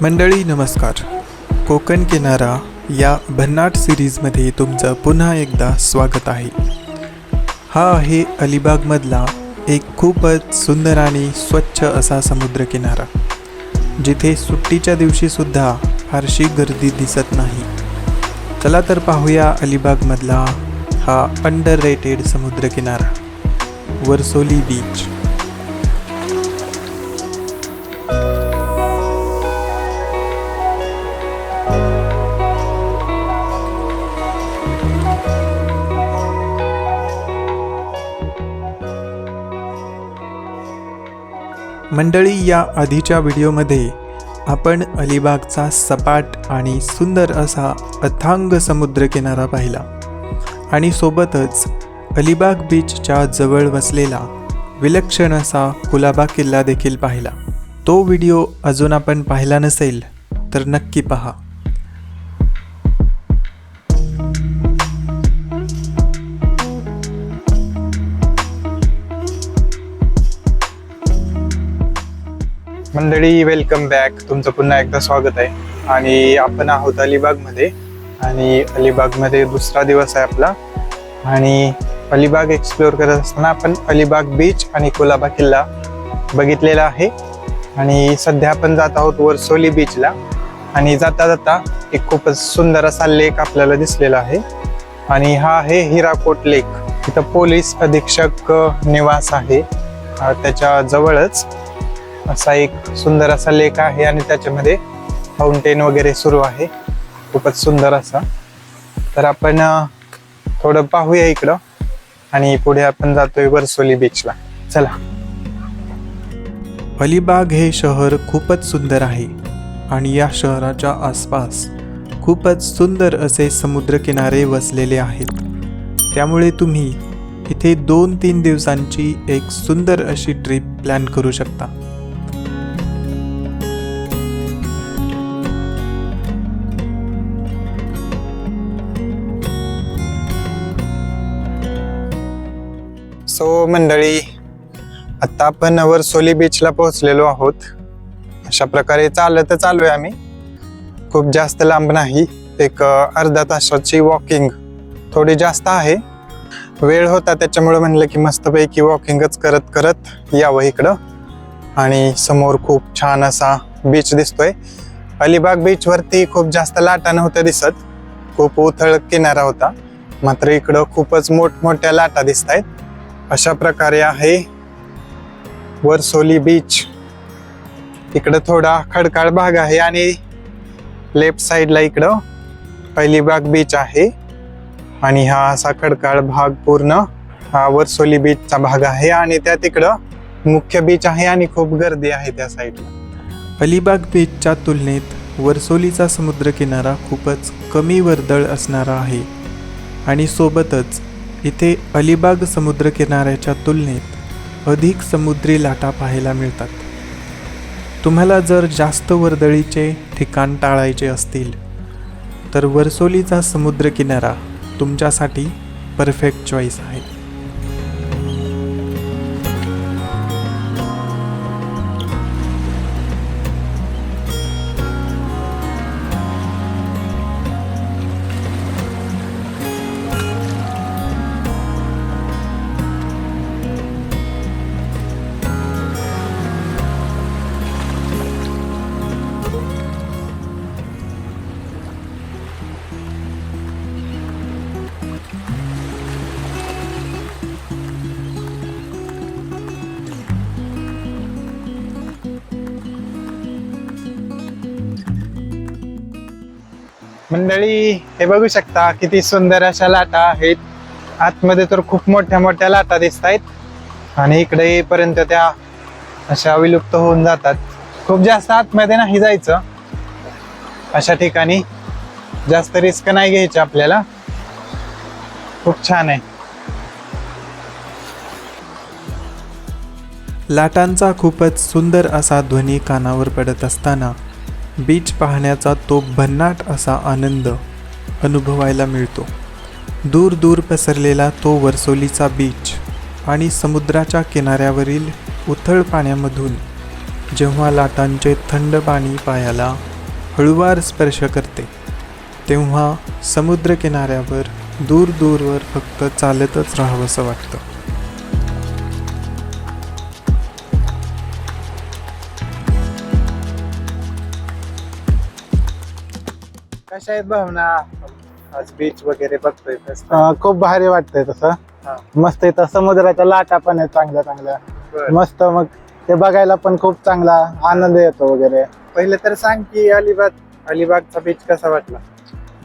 मंडळी नमस्कार. कोकण किनारा या भन्नाट सिरीजमध्ये तुमचं पुन्हा एकदा स्वागत आहे. हा आहे अलिबागमधला एक खूपच सुंदर आणि स्वच्छ असा समुद्रकिनारा, जिथे सुट्टीच्या दिवशीसुद्धा फारशी गर्दी दिसत नाही. चला तर पाहूया अलिबागमधला हा अंडररेटेड समुद्रकिनारा, वर्सोली बीच. मंडळी, या आधीच्या व्हिडिओमध्ये आपण अलिबागचा सपाट आणि सुंदर असा अथांग समुद्रकिनारा पाहिला आणि सोबतच अलिबाग बीचच्या जवळ वसलेला विलक्षण असा कुलाबा किल्ला देखील पाहिला. तो व्हिडिओ अजून आपण पाहिला नसेल तर नक्की पहा. मंडळी, वेलकम बॅक. तुमचं पुन्हा एकदा स्वागत आहे. आणि आपण आहोत अलिबागमध्ये, आणि अलिबागमध्ये दुसरा दिवस आहे आपला. आणि अलिबाग एक्सप्लोअर करत असताना आपण अलिबाग बीच आणि कुलाबा किल्ला बघितलेला आहे. आणि सध्या आपण जात आहोत वर्सोली बीचला. आणि जाता जाता एक खूपच सुंदर असा लेक आपल्याला दिसलेला आहे, आणि हा आहे हिराकोट लेक. इथं पोलीस अधीक्षक निवास आहे. त्याच्या जवळच असा एक सुंदर असा लेक आहे, आणि त्याच्यामध्ये फाउंटेन वगैरे सुरू आहे, खूपच सुंदर असा. तर आपण थोडं पाहूया इकडं, आणि पुढे आपण जातोय वर्सोली बीचला. चला. अलिबाग हे शहर खूपच सुंदर आहे, आणि या शहराच्या आसपास खूपच सुंदर असे समुद्रकिनारे वसलेले आहेत. त्यामुळे तुम्ही इथे 2-3 दिवसांची एक सुंदर अशी ट्रिप प्लॅन करू शकता. सो मंडळी, आता आपण वर्सोली बीचला पोहोचलेलो आहोत. अशा प्रकारे चालत आलोय आम्ही. खूप जास्त लांब नाही, एक अर्धा तासाची वॉकिंग थोडी जास्त आहे. वेळ होता त्याच्यामुळे म्हणलं की मस्तपैकी वॉकिंगच करत करत यावं इकडं. आणि समोर खूप छान असा बीच दिसतोय. अलिबाग बीच वरती खूप जास्त लाटा नव्हत्या दिसत, खूप उथळ किनारा होता. मात्र इकडं खूपच मोठमोठ्या लाटा दिसत आहेत. अशा प्रकारे आहे वर्सोली बीच. इकडं थोडा खडकाळ भाग आहे, आणि लेफ्ट साइडला इकडं अलिबाग बीच आहे. आणि हा असा खडकाळ भाग पूर्ण हा वर्सोली बीचचा भाग आहे, आणि त्या तिकडं मुख्य बीच आहे, आणि खूप गर्दी आहे त्या साईडला. अलिबाग बीचच्या तुलनेत वर्सोलीचा समुद्रकिनारा खूपच कमी वर्दळ असणारा आहे, आणि सोबतच इथे अलिबाग समुद्रकिनाऱ्याच्या तुलनेत अधिक समुद्री लाटा पाहायला मिळतात. तुम्हाला जर जास्त वर्दळीचे ठिकाण टाळायचे असतील तर वर्सोलीचा समुद्रकिनारा तुमच्यासाठी परफेक्ट चॉईस आहे. मंडळी, हे बघू शकता किती सुंदर अशा लाटा आहेत. आतमध्ये तर खूप मोठ्या मोठ्या लाटा दिसत आहेत, आणि इकडे येईपर्यंत त्या अशा विलुप्त होऊन जातात. खूप जास्त आतमध्ये नाही जायचं, अशा ठिकाणी जास्त रिस्क नाही घ्यायची आपल्याला. खूप छान आहे. लाटांचा खूपच सुंदर असा ध्वनी कानावर पडत असताना बीच पाहण्याचा तो भन्नाट असा आनंद अनुभवायला मिळतो. दूर दूर पसरलेला तो वर्सोलीचा बीच आणि समुद्राच्या किनाऱ्यावरील उथळ पाण्यामधून जेव्हा लाटांचे थंड पाणी पायाला हळूवार स्पर्श करते तेव्हा समुद्रकिनाऱ्यावर दूर दूरवर फक्त चालतच राहावंसं वाटतं. कशा आहेत भावना आज बीच वगैरे बघतोय खूप भारी वाटतंय तसं. हा. मस्त इथं समुद्राच्या लाटा पण आहेत चांगल्या चांगल्या. बरं. मस्त मग ते बघायला पण खूप चांगला आनंद येतो वगैरे. पहिले तर सांग की अलिबागचा बीच कसा वाटला?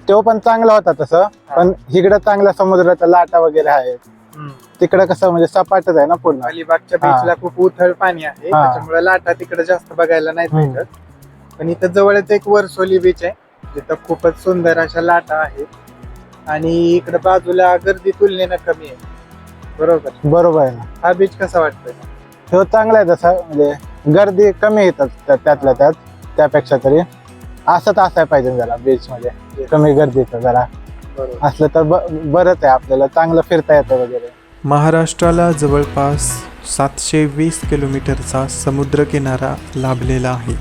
तो पण चांगला होता तसं, पण इकडं चांगल्या समुद्राच्या लाटा वगैरे आहेत. तिकडं कसं म्हणजे सपाटच आहे ना पूर्ण. अलिबागच्या बीचला खूप उथळ पाणी आहे, हा. त्याच्यामुळे लाटा तिकडे जास्त बघायला नाही भेटत. पण इथं जवळच एक वर्सोली बीच आहे जिथं खूपच सुंदर अशा लाटा आहेत आणि इकडे बाजूला गर्दी तुलनेनं कमी आहे. बरोबर बरोबर आहे ना. हा बीच कसा वाटतोय? तो चांगला आहे तसा, म्हणजे गर्दी कमी येतात त्यातल्या त्यात. त्यापेक्षा तरी असंच असायला पाहिजे जरा बीच मध्ये, कमी गर्दीचं जरा बरोबर. असलं तर बरंच आहे, आपल्याला चांगलं फिरता येतं वगैरे. महाराष्ट्राला जवळपास 720 किलोमीटरचा समुद्रकिनारा लाभलेला आहे.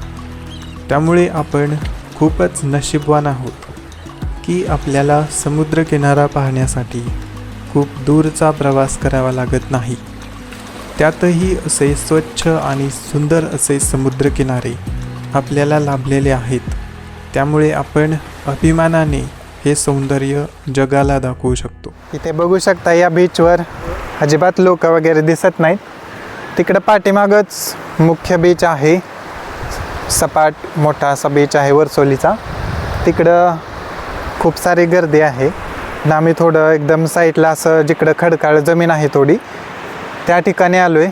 त्यामुळे आपण खूपच नशीबवान आहोत की आपल्याला समुद्रकिनारा पाहण्यासाठी खूप दूरचा प्रवास करावा लागत नाही. त्यातही असे स्वच्छ आणि सुंदर असे समुद्रकिनारे आपल्याला लाभलेले आहेत. त्यामुळे आपण अभिमानाने हे सौंदर्य जगाला दाखवू शकतो. इथे बघू शकता या बीचवर अजिबात लोक वगैरे दिसत नाहीत. तिकडं पाठीमागच मुख्य बीच आहे, सपाट मोठा असा बीच आहे वर्सोलीचा. तिकडं खूप सारी गर्दी आहे आणि आम्ही थोडं एकदम साईडला असं जिकडं खडकाळ जमीन आहे थोडी, त्या ठिकाणी आलो आहे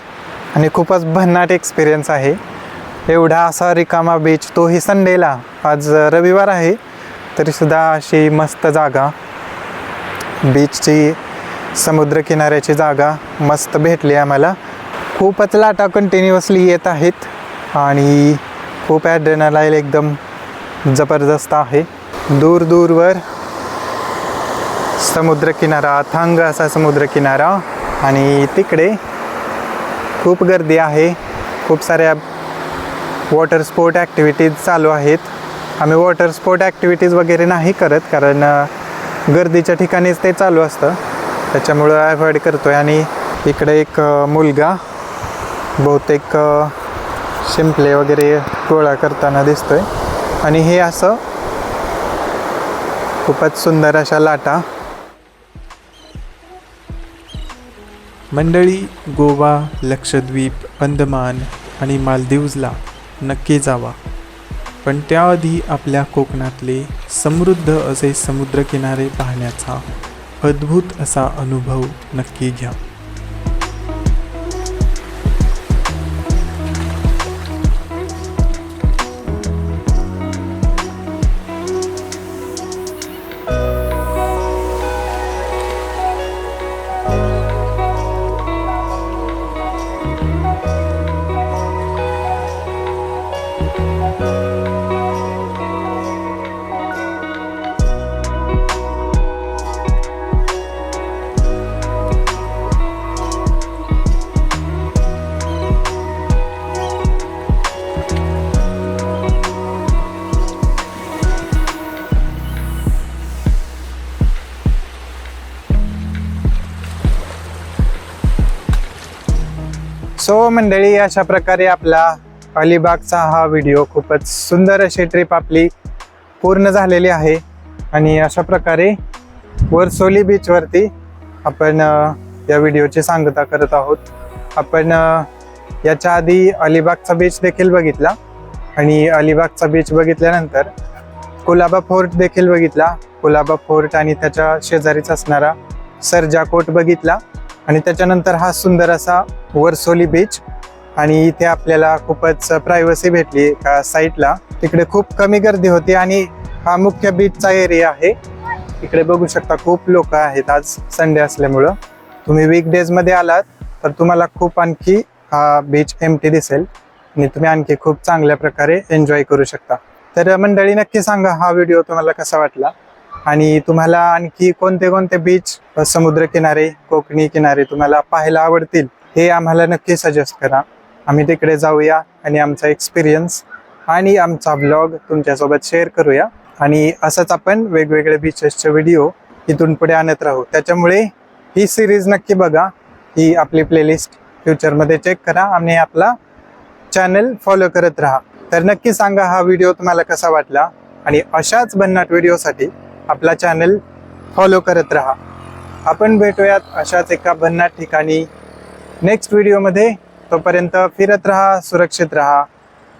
आणि खूपच भन्नाट एक्सपिरियन्स आहे. एवढा असा रिकामा बीच, तोही संडेला. आज रविवार आहे तरीसुद्धा अशी मस्त जागा, बीचची समुद्रकिनाऱ्याची जागा मस्त भेटली आम्हाला. खूपच लाटा कंटिन्युअसली येत आहेत आणि खूप ॲड्रेनालाईन एकदम जबरदस्त आहे. दूर दूरवर समुद्रकिनारा, अथांग असा समुद्रकिनारा आणि तिकडे खूप गर्दी आहे. खूप साऱ्या वॉटर स्पोर्ट ॲक्टिव्हिटीज चालू आहेत. आम्ही वॉटर स्पोर्ट ॲक्टिव्हिटीज वगैरे नाही करत, कारण गर्दीच्या ठिकाणीच ते चालू असतं, त्याच्यामुळं अवॉइड करतो आहे. आणि इकडे एक मुलगा बहुतेक शिंपले वगैरे गोळा करताना दिसतोय आणि हे असं खूपच सुंदर अशा लाटा. मंडळी, गोवा, लक्षद्वीप, अंदमान आणि मालदीव्जला नक्की जावा, पण त्याआधी आपल्या कोकणातले समृद्ध असे समुद्रकिनारे पाहण्याचा अद्भुत असा अनुभव नक्की घ्या. सो मंडळी, अशा प्रकारे आपला अलिबागचा हा व्हिडिओ, खूपच सुंदर अशी ट्रिप आपली पूर्ण झालेली आहे. आणि अशा प्रकारे वर्सोली बीचवरती आपण या व्हिडिओची सांगता करत आहोत. आपण याच्या आधी अलिबागचा बीच देखील बघितला आणि अलिबागचा बीच बघितल्यानंतर कुलाबा फोर्ट देखील बघितला. कुलाबा फोर्ट आणि त्याच्या शेजारीच असणारा सर्जा कोट बघितला आणि त्याच्यानंतर हा सुंदर असा वर्सोली बीच. आणि इथे आपल्याला खूपच प्रायव्हसी भेटली का साईडला. तिकडे खूप कमी गर्दी होती आणि हा मुख्य बीचचा एरिया आहे. इकडे बघू शकता खूप लोक आहेत आज संडे असल्यामुळं. तुम्ही वीकडेज मध्ये आलात तर तुम्हाला खूप आणखी हा बीच एम्प्टी दिसेल आणि तुम्ही आणखी खूप चांगल्या प्रकारे एन्जॉय करू शकता. तर मंडळी, नक्की सांगा हा व्हिडिओ तुम्हाला कसा वाटला आणि तुम्हाला आणखी कोणते कोणते बीच, समुद्र किनारे, कोकणी किनारे तुम्हाला पाहायला आवडतील हे आम्हाला नक्की सजेस्ट करा. आम्ही तिकडे जाऊया आणि आमचा एक्सपिरियन्स आणि आमचा ब्लॉग तुमच्यासोबत शेअर करूया. आणि असंच आपण वेगवेगळे बीचेसचे व्हिडिओ इथून पुढे आणत राहू. त्याच्यामुळे ही सिरीज नक्की बघा, ही आपली प्लेलिस्ट फ्युचरमध्ये चेक करा आणि आपला चॅनल फॉलो करत राहा. तर नक्की सांगा हा व्हिडिओ तुम्हाला कसा वाटला आणि अशाच भन्नाट व्हिडिओसाठी आपला चॅनल फॉलो करत राहा. आपण भेटूयात अशाच एका भन्नाट ठिकाणी नेक्स्ट व्हिडिओमध्ये. तोपर्यंत फिरत राहा, सुरक्षित राहा,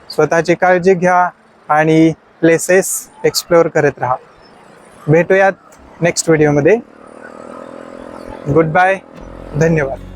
स्वतःची काळजी घ्या आणि प्लेसेस एक्सप्लोअर करत राहा. भेटूयात नेक्स्ट व्हिडिओमध्ये. गुड बाय, धन्यवाद.